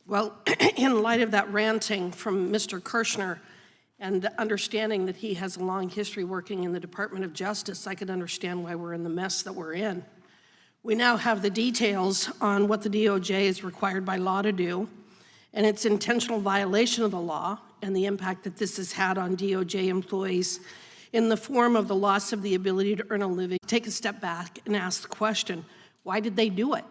Well, in light of that ranting from Mr. Kirschner and understanding that he has a long history working in the Department of Justice, I can understand why we're in the mess that we're in. We now have the details on what the DOJ is required by law to do, and its intentional violation of the law and the impact that this has had on DOJ employees in the form of the loss of the ability to earn a living. Take a step back and ask the question, why did they do it?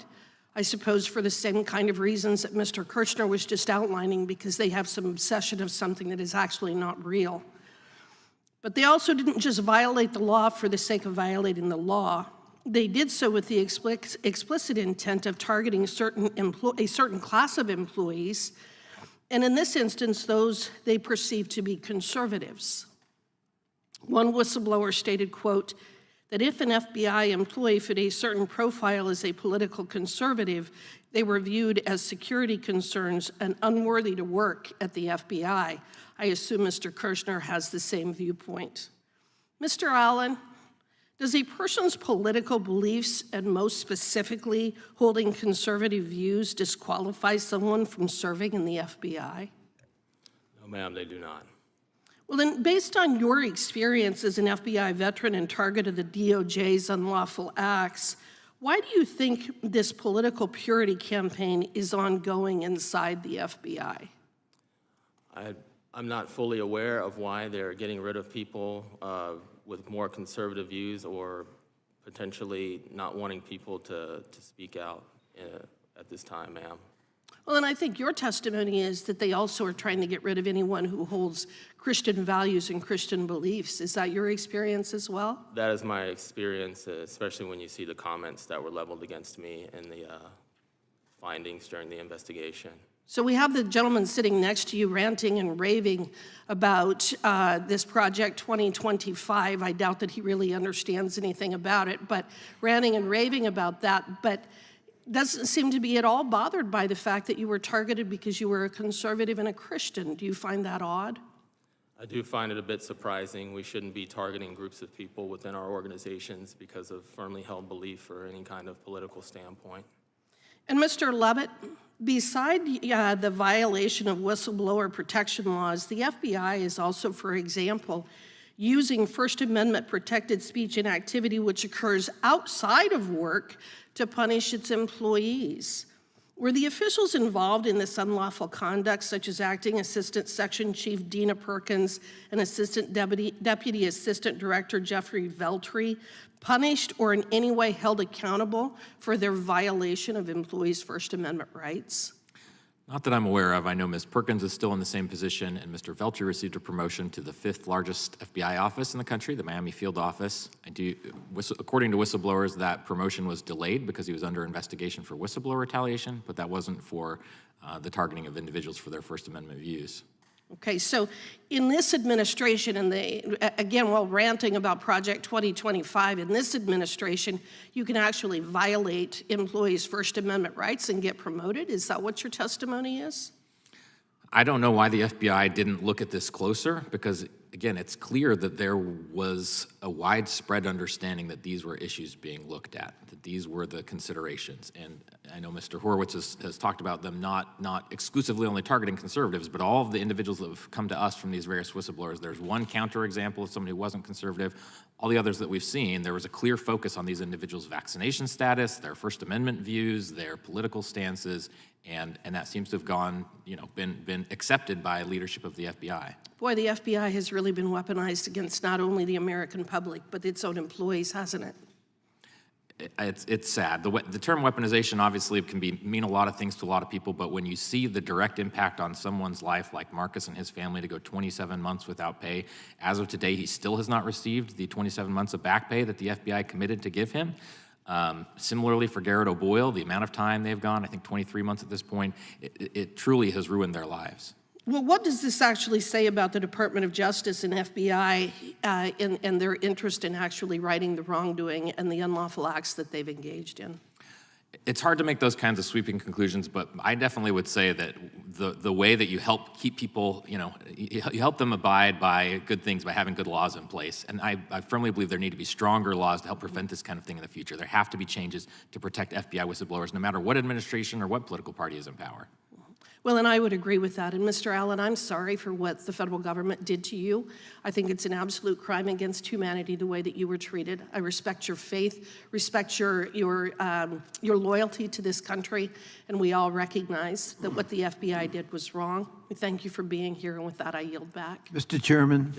I suppose for the same kind of reasons that Mr. Kirschner was just outlining, because they have some obsession of something that is actually not real. But they also didn't just violate the law for the sake of violating the law. They did so with the explicit intent of targeting a certain class of employees, and in this instance, those they perceived to be conservatives. One whistleblower stated, quote, that if an FBI employee fit a certain profile as a political conservative, they were viewed as security concerns and unworthy to work at the FBI. I assume Mr. Kirschner has the same viewpoint. Mr. Allen, does a person's political beliefs, and most specifically holding conservative views, disqualify someone from serving in the FBI? No, ma'am, they do not. Well, then, based on your experience as an FBI veteran and target of the DOJ's unlawful acts, why do you think this political purity campaign is ongoing inside the FBI? I'm not fully aware of why they're getting rid of people with more conservative views, or potentially not wanting people to speak out at this time, ma'am. Well, and I think your testimony is that they also are trying to get rid of anyone who holds Christian values and Christian beliefs. Is that your experience as well? That is my experience, especially when you see the comments that were leveled against me and the findings during the investigation. So we have the gentleman sitting next to you ranting and raving about this Project 2025. I doubt that he really understands anything about it, but ranting and raving about that, but doesn't seem to be at all bothered by the fact that you were targeted because you were a conservative and a Christian. Do you find that odd? I do find it a bit surprising. We shouldn't be targeting groups of people within our organizations because of firmly held belief or any kind of political standpoint. And Mr. Levitt, beside the violation of whistleblower protection laws, the FBI is also, for example, using First Amendment protected speech and activity which occurs outside of work to punish its employees. Were the officials involved in this unlawful conduct, such as Acting Assistant Section Chief Dina Perkins and Assistant Deputy Assistant Director Jeffrey Veltri, punished or in any way held accountable for their violation of employees' First Amendment rights? Not that I'm aware of. I know Ms. Perkins is still in the same position, and Mr. Veltri received a promotion to the 5th largest FBI office in the country, the Miami Field Office. According to whistleblowers, that promotion was delayed because he was under investigation for whistleblower retaliation, but that wasn't for the targeting of individuals for their First Amendment views. Okay, so in this administration, and again, while ranting about Project 2025, in this administration, you can actually violate employees' First Amendment rights and get promoted. Is that what your testimony is? I don't know why the FBI didn't look at this closer, because again, it's clear that there was a widespread understanding that these were issues being looked at, that these were the considerations. And I know Mr. Horowitz has talked about them not exclusively only targeting conservatives, but all of the individuals that have come to us from these various whistleblowers. There's one counterexample of somebody who wasn't conservative. All the others that we've seen, there was a clear focus on these individuals' vaccination status, their First Amendment views, their political stances, and that seems to have gone, been accepted by leadership of the FBI. Boy, the FBI has really been weaponized against not only the American public, but its own employees, hasn't it? It's sad. The term weaponization obviously can mean a lot of things to a lot of people, but when you see the direct impact on someone's life, like Marcus and his family, to go 27 months without pay, as of today, he still has not received the 27 months of back pay that the FBI committed to give him. Similarly for Garrett O'Boyle, the amount of time they've gone, I think 23 months at this point, it truly has ruined their lives. Well, what does this actually say about the Department of Justice and FBI and their interest in actually righting the wrongdoing and the unlawful acts that they've engaged in? It's hard to make those kinds of sweeping conclusions, but I definitely would say that the way that you help keep people, you help them abide by good things by having good laws in place. And I firmly believe there need to be stronger laws to help prevent this kind of thing in the future. There have to be changes to protect FBI whistleblowers, no matter what administration or what political party is in power. Well, and I would agree with that. And Mr. Allen, I'm sorry for what the federal government did to you. I think it's an absolute crime against humanity the way that you were treated. I respect your faith, respect your loyalty to this country, and we all recognize that what the FBI did was wrong. We thank you for being here, and with that, I yield back. Mr. Chairman.